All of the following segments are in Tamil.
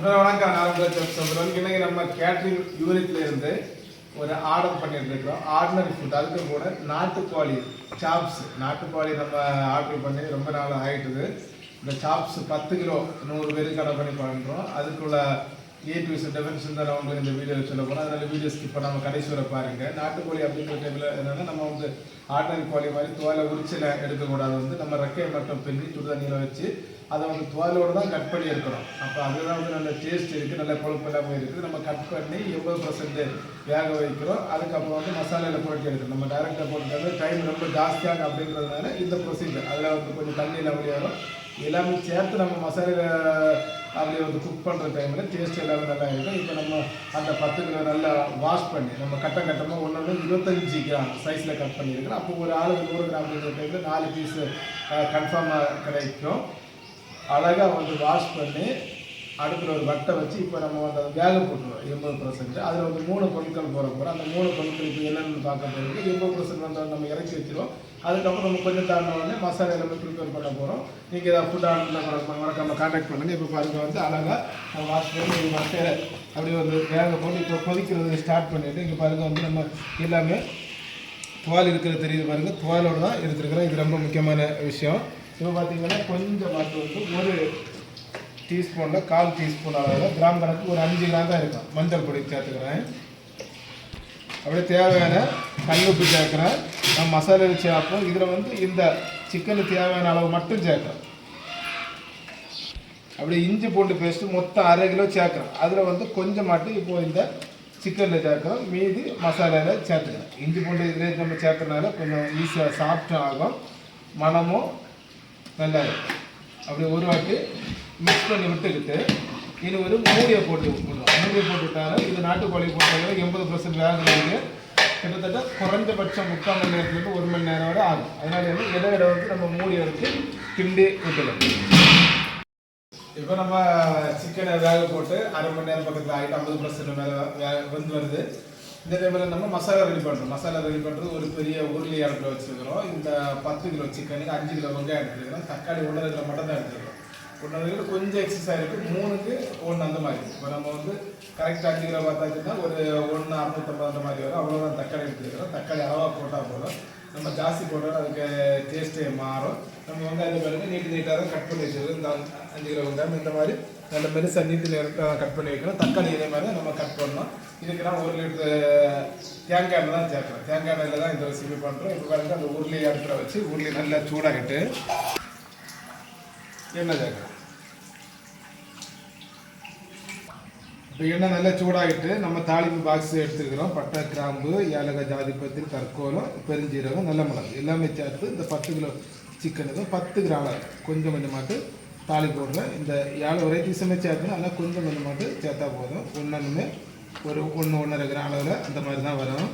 வணக்கம். நான் சொல்கிறேன். இன்னைக்கு நம்ம கேட்ரிங் யூனிட்ல இருந்து ஒரு ஆர்டர் பண்ணிட்டு இருக்கிறோம். ஆர்டினரி ஃபுட், அதுக்கு கூட நாட்டுக்கோழி சாப்ஸ். நாட்டுக்கோழி நம்ம ஆர்டர் பண்ணி ரொம்ப நாள் ஆகிட்டுது. இந்த சாப்ஸ் 10 கிலோ 100 பேருக்கு கடை பண்ணி பண்ணுறோம். அதுக்குள்ள டிஃபென்ஸ் தான் நான் உங்களுக்கு இந்த வீடியோவில் சொல்ல போகிறோம். அதனால வீடியோ ஸ்கிப் பண்ணாமல் கடைசி வரை பாருங்கள். நாட்டுக்கோழி அப்படிங்கிற டைமில் என்னென்னா, நம்ம வந்து ஆர்டினரி கோழி மாதிரி தோலை உரிச்சில் எடுக்கக்கூடாது. வந்து நம்ம ரெக்கையை மட்டும் பின்னி சுடுதண்ணியில் வச்சு அதை வந்து தோலோடு தான் கட் பண்ணி எடுக்கிறோம். அப்போ அதுதான் வந்து நல்ல டேஸ்ட் இருக்குது, நல்ல கொழுப்பு இல்லாமல் இருக்குது. நம்ம கட் பண்ணி 80% வேக வைக்கிறோம். அதுக்கப்புறம் வந்து மசாலாவில் போட்டு எடுக்கிறோம். நம்ம டைரெக்டாக போட்டுக்கிறது டைம் ரொம்ப ஜாஸ்தியாக அப்படின்றதுனால இந்த ப்ரொசீஜர். அதில் வந்து கொஞ்சம் தண்ணியில் அப்படியே வரும். எல்லாமே சேர்த்து நம்ம மசாலாவில் அப்படியே வந்து குக் பண்ணுற டைமில் டேஸ்ட் எல்லாமே நல்லா இருக்கும். இப்போ நம்ம அந்த 10 கிலோ நல்லா வாஷ் பண்ணி நம்ம கட்டமாக ஒன்று 25 கிராம் சைஸில் கட் பண்ணியிருக்கிறோம். அப்போ ஒரு ஆளுக்கு 100 கிராம் அப்படிங்கிற டைமில் 4 பீஸு கன்ஃபார்மாக கிடைக்கும். அழகாக வந்து வாஷ் பண்ணி அடுப்பில் ஒரு வட்டை வச்சு இப்போ நம்ம வந்து அதை வேக போட்டுருவோம் 80%. அதில் வந்து 3 பொருட்கள் போகிறோம். அந்த 3 பொருட்கள் இப்போ என்னென்னு பார்க்க போகிறது 80% வந்து நம்ம இறக்கி வச்சுருவோம். அதுக்கப்புறம் நம்ம கொஞ்சம் தாண்டின உடனே மசாலா எல்லாமே ப்ரிப்பேர் பண்ண போகிறோம். நீங்கள் ஏதாவது ஃபுட் ஆர்டரில் மறக்காமல் கான்டாக்ட் பண்ணுங்கள். இப்போ பாருங்க வந்து அழகாக வாஷ் பண்ணி வட்டையில் அப்படியே வந்து வேக போட்டு இப்போ கொதிக்கிறது ஸ்டார்ட் பண்ணிவிட்டு இங்கே பாருங்கள் வந்து நம்ம எல்லாமே துவால் இருக்கிறது தெரியுது பாருங்கள். துவாலோடு தான் எடுத்துருக்குறோம். இது ரொம்ப முக்கியமான விஷயம். இப்போ பார்த்தீங்கன்னா கொஞ்சம் மாட்டு வந்து ஒரு டீஸ்பூனில் 1/4 டீஸ்பூன் அளவில் கிராம் கணக்கு ஒரு 5 கிராம் தான் இருக்கும் மஞ்சள் பொடி சேர்த்துக்கிறேன். அப்படியே தேவையான கல்லுப்பு சேர்க்குறேன். நான் மசாலா சேர்ப்போம். இதில் வந்து இந்த சிக்கனுக்கு தேவையான அளவு மட்டும் சேர்க்குறேன். அப்படியே இஞ்சி பூண்டு பேஸ்ட்டு மொத்தம் 1/2 கிலோ சேர்க்குறேன். அதில் வந்து கொஞ்சம் மட்டும் இப்போது இந்த சிக்கனில் சேர்க்குறோம். மீதி மசாலாவில் சேர்த்துக்கிறேன். இஞ்சி பூண்டு இதிலே நம்ம சேர்க்கறதுனால கொஞ்சம் ஈஸியாக சாஃப்டும் ஆகும், மனமும் நல்லா இருக்கும். அப்படி ஒரு வாட்டி மிக்ஸ் பண்ணி விட்டுக்கிட்டு இது ஒரு மூடியை போட்டு விட்டுருவோம். மூடியை போட்டுவிட்டாலும் இது நாட்டுக்கோழி போட்டாலும் 80% வேகலைங்க. கிட்டத்தட்ட குறைஞ்சபட்சம் 3/4 மணி நேரத்துலேருந்து 1 மணி நேரம் வரை ஆகும். அதனால வந்து இடையிட வந்து நம்ம மூடி எடுத்து கிண்டி விட்டுலாம். இப்போ நம்ம சிக்கனை வேக போட்டு 1/2 மணி நேரம் பக்கத்தில் ஆகிட்டு 50% மேலே வந்து வருது. இந்த டைமில் நம்ம மசாலா ரெடி பண்ணுறோம். மசாலா ரெடி பண்ணுறது ஒரு பெரிய உருளி அடுப்பில் வச்சுருக்கிறோம். இந்த 10 கிலோ சிக்கனுக்கு 5 கிலோ வெங்காயம் எடுத்துருக்கிறோம். தக்காளி 1.5 கிலோ மட்டும் தான் எடுத்துருக்கிறோம். 1.5 கிலோ கொஞ்சம் எக்ஸஸ் ஆகிருக்கு, 3க்கு 1 அந்த மாதிரி. இப்போ நம்ம வந்து கரெக்டாக 5 கிலோ பார்த்தாச்சுன்னா ஒரு 1 650 அந்த மாதிரி வரும். அவ்வளோதான் தக்காளி எடுத்துருக்கிறோம். தக்காளி அளவாக போட்டால் போதும். நம்ம ஜாஸ்தி போட்டாலும் அதுக்கு டேஸ்ட்டே மாறும். நம்ம வெங்காயத்தை பாருங்கள் நீட்டாக தான் கட் பண்ணி வச்சுருக்கோம். இந்த 5 கிலோ வெங்காயம் இந்த மாதிரி நல்ல மெருசாக நீட்டு கட் பண்ணி வைக்கணும். தக்காளி இதே மாதிரி நம்ம கட் பண்ணணும். இதுக்கு நான் 1 லிட்டர் தேங்காய் எண்ணெய் தான் சேர்க்குறோம். தேங்காய் எண்ணெயில் தான் இந்த ரெசிபி பண்ணுறோம். இப்போ பாருங்கள் அந்த உருளி அடுப்பில் வச்சு உருளி நல்லா சூடாகிட்டு எண்ணெய் சேர்க்குறோம். இப்போ எண்ணெய் நல்லா சூடாகிட்டு நம்ம தாளிப்பு பாக்ஸ் எடுத்துருக்கிறோம். பட்டை, கிராம்பு, ஏலக்காய், ஜாதிப்பத்தி, கற்கோலம், பெருஞ்சீரகம், நல்ல மிளகு எல்லாமே சேர்த்து இந்த 10 கிலோ சிக்கனுக்கு 10 கிராம் கொஞ்சம் கொஞ்சமாட்டு தாளி போடுறேன். இந்த 7 வெரைட்டிஸுமே சேர்க்கணும். அதனால் கொஞ்சம் கொஞ்சமாட்டு சேர்த்தா போதும். ஒன்றுமே ஒரு 1-1.5 கிராம் அளவில் அந்த மாதிரி தான் வரும்.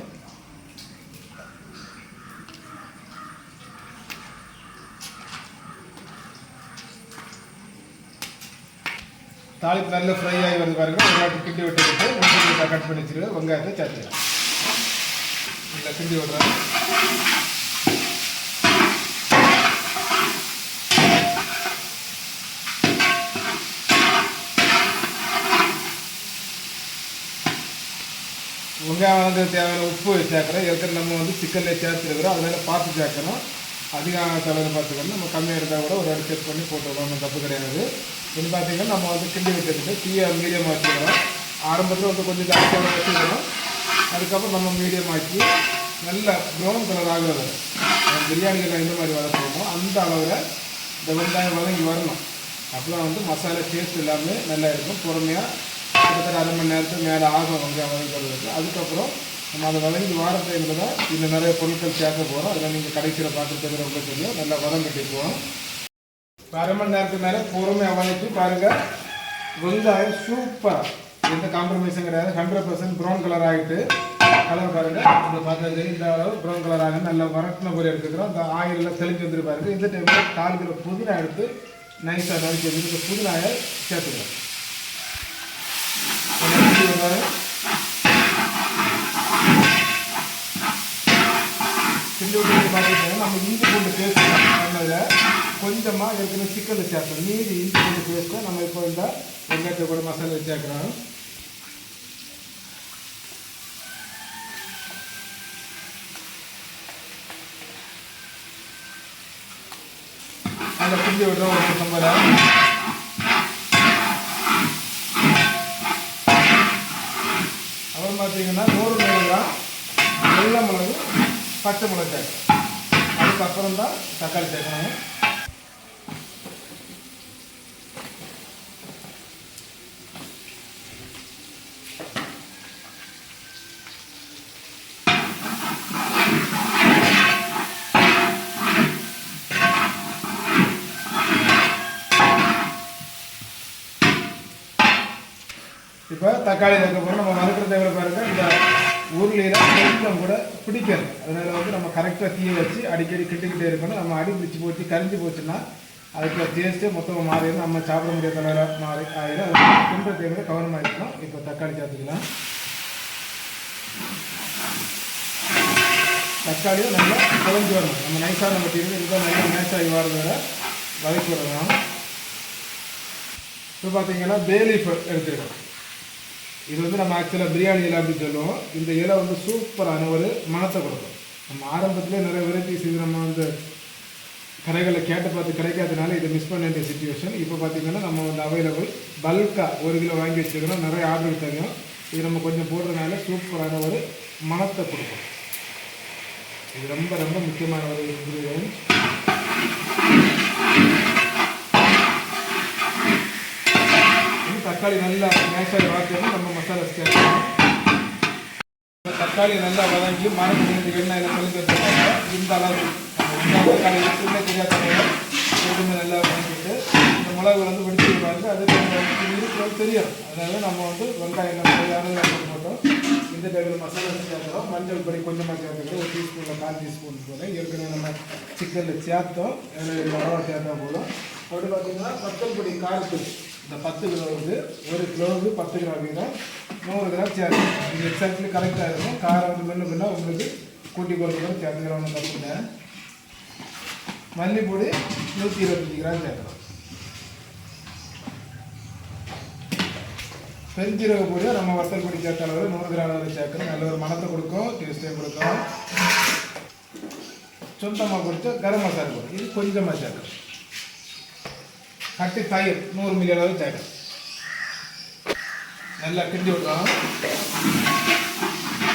தாளிப்பு நல்ல ஃப்ரை ஆகி வருது பாருங்கள். ஒரு வாட்டி கிண்டி விட்டுக்கிட்டு வெங்காயத்தை கட் பண்ணி வச்சுருக்கேன். வெங்காயத்தை சேர்த்துக்கிறேன். நல்லா கிண்டி விடுறேன். வெங்காயம் வந்து தேவையான உப்பு சேர்க்குறோம். ஏற்கனவே நம்ம வந்து சிக்கனில் சேர்த்துருக்குறோம். அதனால் பார்த்து சேர்க்கணும். அதிகமான செலவில் பார்த்துக்கணும். நம்ம கம்மியாக இருந்தால் கூட ஒரு வாட்டி செக் பண்ணி போட்டுருக்கோம். ஒன்றும் தப்பு கிடையாது. இது பார்த்திங்கன்னா நம்ம வந்து கிண்டி விட்டுக்கிட்டு தீயை மீடியமாக வச்சுக்கிறோம். ஆரம்பத்தில் வந்து கொஞ்சம் ஜாஸ்தியாக வச்சுக்கிறோம். அதுக்கப்புறம் நம்ம மீடியம் ஆக்கி நல்ல ப்ரௌன் கலர் ஆகிறது பிரியாணிகள் எந்த மாதிரி வளர்ப்போமோ அந்த அளவில் இந்த வெங்காயம் வதங்கி வரணும். அப்போலாம் வந்து மசாலா டேஸ்ட் எல்லாமே நல்லா இருக்கும். பொறுமையாக கிட்டத்தட்ட 1/2 மணி நேரத்துக்கு மேலே ஆகும் வெங்காயம் வதங்கிறதுக்கு. அதுக்கப்புறம் நம்ம அதை வதங்கி வார டைமில் தான் இன்னும் நிறைய பொருட்கள் சேர்க்க போகிறோம். அதில் நீங்கள் கடைசியில் பார்த்துட்டு ரொம்ப தெரியும். நல்லா வதங்கிட்டுக்குவோம். 1/2 மணி நேரத்துக்கு மேலே பொறுமையாக வதக்கி பாருங்கள். வெங்காயம் சூப்பராக எந்த காம்ப்ரமைஸும் கிடையாது. 100% ப்ரௌன் கலர் ஆகிட்டு கலர் பாருங்கள். இந்த பார்த்தது இந்த அளவு ப்ரௌன் கலர் ஆகும். நல்லா வரட்டின பொரி எடுத்துக்கிறோம். இந்த ஆயிலெலாம் தெளிஞ்சு வந்துட்டு பாருங்கள். இந்த டைமில் 4 கிலோ புதினா எடுத்து நைஸாக நறுக்கி வச்சுட்டு புதினாயை சேர்த்துக்கிறோம். கிண்டி பார்த்தீங்கன்னா நம்ம இஞ்சி பூண்டு பேஸ்ட் பண்ணதில் கொஞ்சமாக ஏற்கனவே சிக்கனில் சேர்க்கணும். மீதி இஞ்சி பூண்டு பேஸ்ட்டை நம்ம இப்போ இந்த வெங்காயத்தை கூட மசாலா சேர்க்குறோம். அதில் கிண்டி விடுறோம் ஒரு சம்பளை. அப்புறம் பார்த்தீங்கன்னா 100 மிளகாய், வெள்ளை மிளகு, பச்சை மிளகு சேர்க்கணும். அதுக்கப்புறம் தான் தக்காளி சேர்க்கணும். இப்போ தக்காளி அதுக்கப்புறம் நம்ம வறுக்கிறது எவ்வளோ பாருங்கள், இந்த உருளையில் கொஞ்சம் கூட பிடிக்கணும். அதனால் வந்து நம்ம கரெக்டாக தீயை வச்சு அடிக்கடி கிட்டிக்கிட்டே இருக்கணும். நம்ம அடி பிடிச்சி போச்சு கரிஞ்சு போச்சுன்னா அதுக்கு டேஸ்ட்டே மொத்தமாக மாறிடும். நம்ம சாப்பிட முடியாத தலைவராக மாறி ஆகிடும். கிண்டுற டைமில் கவனமாக இருக்கணும். இப்போ தக்காளி சேர்த்துக்கலாம். தக்காளியும் நல்லா குழஞ்சி வரணும். நம்ம நைஸாக நம்ம தீர்ந்து இதுதான் நல்லா மேட்ச் ஆகி வரதை வதக்கி விடணும். இப்போ பார்த்தீங்கன்னா பேலீஃப் எடுத்துருக்கோம். இது வந்து நம்ம ஆக்சுவலாக பிரியாணி இலை அப்படின்னு சொல்லுவோம். இந்த இலை வந்து சூப்பரான ஒரு மணத்தை கொடுக்கும். நம்ம ஆரம்பத்திலே நிறைய வெரைட்டிஸ் இது நம்ம வந்து கடைகளில் கேட்டு பார்த்து கிடைக்காதனால இதை மிஸ் பண்ண வேண்டிய சுச்சுவேஷன். இப்போ பார்த்திங்கன்னா நம்ம வந்து அவைலபிள் பல்காக 1 கிலோ வாங்கி வச்சுக்கிறோம். நிறைய ஆர்டர் தெரியும். இது நம்ம கொஞ்சம் போடுறதுனால சூப்பரான ஒரு மணத்தை கொடுக்கும். இது ரொம்ப ரொம்ப முக்கியமான ஒரு இன்க்ரீடியன்ட். தக்காளி நல்லா மேஷாகி வார்த்தையும் நம்ம மசாலா சேர்க்கணும். தக்காளி நல்லா வதங்கி மரத்து எண்ணெயில் கலந்துருக்காங்க. இந்த அளவு தக்காளி எப்பவுமே தெரியாத எதுவுமே நல்லா வதங்கிட்டு இந்த மிளகு வந்து வெடிச்சிருப்பாங்க. அது இருக்கிறது தெரியும். அதாவது நம்ம வந்து வெங்காயம் நம்ம போட்டோம். இந்த டைமில் மசாலா சேர்க்குறோம். மஞ்சள் பொடி கொஞ்சமாக சேர்த்துக்கிறோம். 1 டீஸ்பூனில் 1/4 டீஸ்பூன் போல. ஏற்கனவே நம்ம சிக்கனில் சேர்த்தோம். அளவாக சேர்த்தா போதும். அப்படி பார்த்தீங்கன்னா மஞ்சள் பொடி காரத்துக்கு இந்த 10 கிலோவுக்கு 1 கிலோவுக்கு 10 கிராம் வீதம் 100 கிராம் சேர்க்கணும். இது எக்ஸாக்ட்லி கரெக்டாக இருக்கும். காரம் வந்து முன்ன பின்னா உங்களுக்கு கூட்டி கொடுக்கணும். சேர்த்துக்கிறோம் தப்புங்க. மல்லிப்பொடி 125 கிராம் சேர்க்கணும். பெருஞ்சீரக பொடியை நம்ம வத்தல் பொடி சேர்த்த அளவு 100 கிராம் அளவு சேர்க்கணும். நல்ல ஒரு மணத்தை கொடுக்கும், டேஸ்ட்டே கொடுக்கும். சொந்தமாக கொடுத்த கரம் மசாலா பொடி இது கொஞ்சமாக சேர்க்கணும். கட்டி தயிர் 100 மில்லி அளவு சேர்க்கணும். நல்லா கிண்டி விடுறோம்.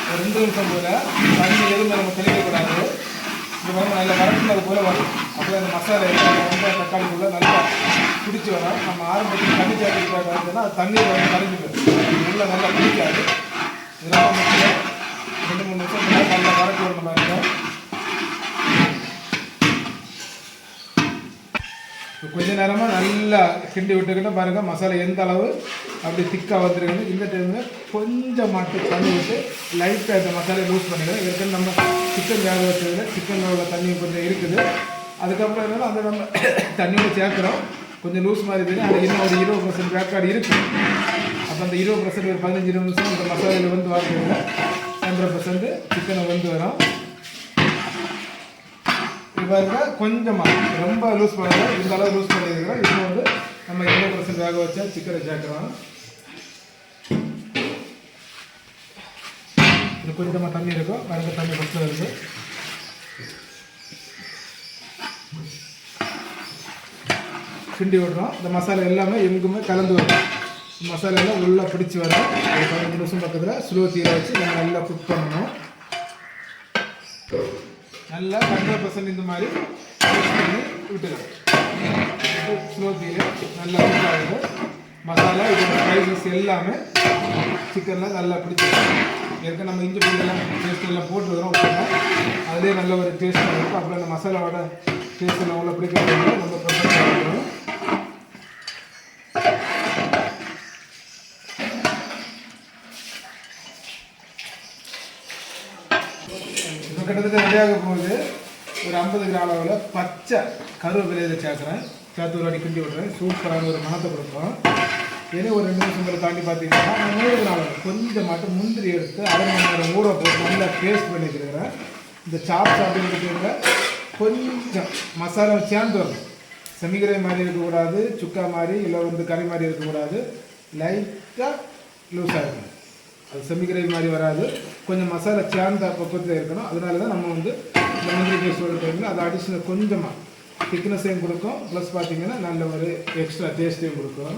ஒரு 2 நிமிஷம் போல தண்ணி எதுவுமே நம்ம தெளிக்கக்கூடாது. இது வந்து நல்லா வறட்டுனது போல் வரும். அப்புறம் அந்த மசாலா வெங்காயம் தக்காளிக்குள்ளே நல்லா பிடிச்சி வரும். நம்ம ஆரம்பத்தில் தண்ணி சேர்த்துக்கிட்டா பார்த்தீங்கன்னா அது தண்ணீர் வந்து கரைஞ்சி போயிடும். உள்ள நல்லா பிடிக்காது. இதெல்லாம் முக்கியம். 2-3 நிமிஷம் நல்லா வறட்டு விடணும் பாருங்க. கொஞ்ச நேரமாக நல்லா கிண்டி விட்டுக்கிட்ட பாருங்கள் மசாலா எந்த அளவு அப்படி திக்காக வந்துருக்குன்னு. இந்த டைமில் கொஞ்சம் மட்டும் தண்ணி விட்டு லைட்டாக இந்த மசாலையை லூஸ் பண்ணிக்கிறோம். ஏற்கனவே நம்ம சிக்கன் வேக வச்சதில் சிக்கனில் உள்ள தண்ணி கொஞ்சம் இருக்குது. அதுக்கப்புறம் என்னன்னா அந்த நம்ம தண்ணியோட சேர்க்குறோம். கொஞ்சம் லூஸ் மாதிரி தெரியும். அது இன்னும் ஒரு 20% வேக்காடு இருக்குது. அப்போ அந்த 20% ஒரு 15-20 நிமிஷம் இந்த மசாலையில் வந்து வரதுல 100% சிக்கனை வந்து வரும். பாருங்க கொஞ்சமாக ரொம்ப லூஸ் பண்ணல. இந்த அளவு லூஸ் பண்ணியிருக்கிறோம். இப்போ வந்து நம்ம 20% வேக வச்சா சிக்கனை சேர்க்குறோம். இது கொஞ்சமாக தண்ணி இருக்கும். பாருங்க தண்ணி ஃபஸ்ட்டில் இருக்குது. கிண்டி விடுறோம். இந்த மசாலா எல்லாமே எங்குமே கலந்து வரும். மசாலா எல்லாம் உள்ளே பிடிச்சி வரும். ஒரு 15 நிமிஷம் பக்கத்தில் ஸ்லோ தீரை வச்சு நம்ம நல்லா குக் பண்ணணும். நல்லா 100% இந்த மாதிரி பண்ணி விட்டுக்கலாம். ஸ்லோ தீரை நல்லா குக் ஆகுது. மசாலா இதோட ஸ்பைசஸ் எல்லாமே சிக்கனில் நல்லா பிடிச்சிருக்கும். ஏற்கனவே நம்ம இஞ்சி பூண்டெல்லாம் டேஸ்ட் எல்லாம் போட்டுருக்கிறோம். அதுலேயே நல்ல ஒரு டேஸ்ட் இருக்கும். அப்புறம் அந்த மசாலாவோட டேஸ்ட் எல்லாம் உள்ள பிடிக்கிறது நம்ம ப்ரிப்பேர் பண்ணிக்கிறோம். கிட்டத்தட்ட ரெடியாக போகுது. ஒரு 50 கிராம் அளவில் பச்சை கருவேப்பிலையை சேர்க்குறேன். சேர்த்து ஒரு அடி கிண்டி விடுறேன். சூப்பரான ஒரு மணத்தை கொடுப்போம். ஏன்னா ஒரு 2 நிமிஷம் தாண்டி பார்த்தீங்கன்னா நான் 100 கிராம் அளவு கொஞ்சம் மட்டும் முந்திரி எடுத்து 1/2 மணி நேரம் ஊற போட்டு நல்லா பேஸ்ட் பண்ணி வச்சுருக்கிறேன். இந்த சாப்ஸ் அப்படிங்கிறது கொஞ்சம் மசாலா சேர்ந்து வரும். செமிகிரேவி மாதிரி இருக்கக்கூடாது, சுக்கா மாதிரி இல்லை வந்து கறி மாதிரி இருக்கக்கூடாது, லைட்டாக லூஸாக இருக்கணும். அது செமிகிரேவி மாதிரி வராது, கொஞ்சம் மசாலா சேர்ந்த பக்கத்தில் இருக்கணும். அதனால தான் நம்ம வந்து இந்த முந்திரி பேஸ்ட் டைமில் அது அடிஷ்னல் கொஞ்சமாக திக்னஸையும் கொடுக்கும், ப்ளஸ் பார்த்தீங்கன்னா நல்ல ஒரு எக்ஸ்ட்ரா டேஸ்ட்டையும் கொடுக்கும்.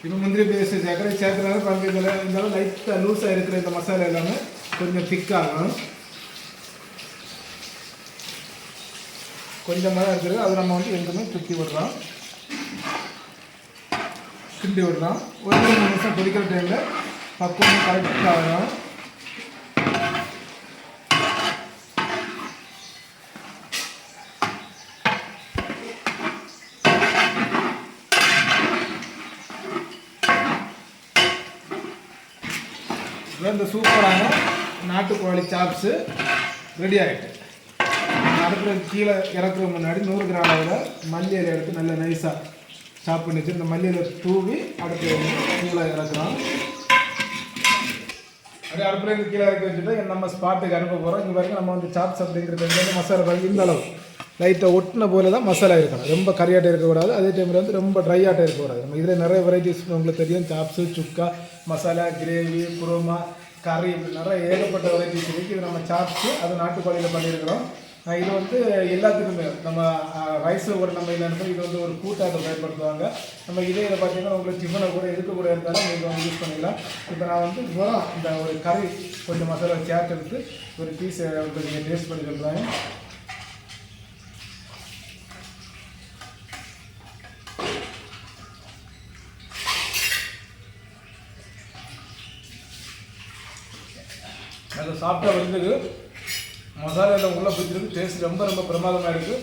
இப்போ முந்திரி பேஸ்ட் சேர்க்கறதுனால பாருங்க இருந்தாலும் லைட்டாக லூஸாக இருக்கிற இந்த மசாலா எல்லாமே கொஞ்சம் திக்காகும். கொஞ்சமாக தான் இருக்கிறது, அது நம்ம வந்து எங்கேயுமே தூக்கி விடுறோம், கிண்டி விடுறோம். ஒரு 2 நிமிஷம் கொதிக்கிற டைமில் பக்குவம் கரெக்டாக ஆகும். இந்த சூப்பரான நாட்டுக்கோழி சாப்ஸு ரெடி ஆகிட்டு. அடுப்பில் கீழே இறக்குற முன்னாடி 100 கிராம் அளவில் மல்லி இலை எடுத்து நல்ல நைஸாக சாப் பண்ணி வச்சு இந்த மல்லி இலை தூவி அடுப்பில் கீழே இறக்குறோம். அப்படியே அடுப்பில் கீழே இறக்கி வச்சுட்டு நம்ம ஸ்பாட்டுக்கு அனுப்ப போகிறோம். இங்கே வரைக்கும் நம்ம வந்து சாப்ஸ் அப்படிங்கிறது வந்து மசாலா பாருங்க இந்த அளவு லைட்டாக ஒட்டின போல தான் மசாலா இருக்கணும். ரொம்ப கறியாட்டம் இருக்கக்கூடாது, அதே டைமில் வந்து ரொம்ப ட்ரை ஆட்டம் இருக்கக்கூடாது. நம்ம இதில் நிறைய வெரைட்டிஸ் உங்களுக்கு தெரியும், சாப்ஸு, சுக்கா, மசாலா, கிரேவி, குருமா, கறி, இப்படி நிறைய ஏகப்பட்ட வெரைட்டிஸ் இருக்குது. இது நம்ம சாப்ஸு அது நாட்டுக்கோழியில் பண்ணியிருக்கிறோம். இது வந்து எல்லாத்துக்குமே நம்ம ரைஸ் ஒரு நம்ம இல்லைன்னு இது வந்து ஒரு கூட்டாக பயன்படுத்துவாங்க. நம்ம இதை பார்த்தீங்கன்னா உங்களுக்கு டிஃபனை கூட எதுக்கு கூட இருந்தாலும் நீங்கள் வந்து யூஸ் பண்ணிக்கலாம். இப்போ நான் வந்து வெறும் இந்த ஒரு கறி கொஞ்சம் மசாலா சேர்த்து எடுத்து ஒரு பீஸ் நீங்கள் டேஸ்ட் பண்ணி சொல்கிறாங்க. அது சாப்பிட்டா வந்து மசாலாவில் உள்ளே பிடிச்சிருக்கு, டேஸ்ட் ரொம்ப ரொம்ப பிரமாதமாக இருக்குது.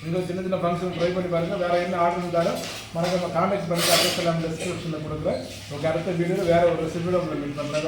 இந்த சின்ன சின்ன ஃபங்க்ஷன் ட்ரை பண்ணி பாருங்கள். வேறு என்ன ஆர்டர் இருந்தாலும் மறக்காம கான்டாக்ட் பண்ணி அட்ரஸ் எல்லாம் டிஸ்கிரிப்ஷனில் கொடுக்குறேன். ஓகே, அடுத்த வீடியோவில் வேறு ஒரு ரெசிபியோட உங்களை மீட் பண்ணுறேன்.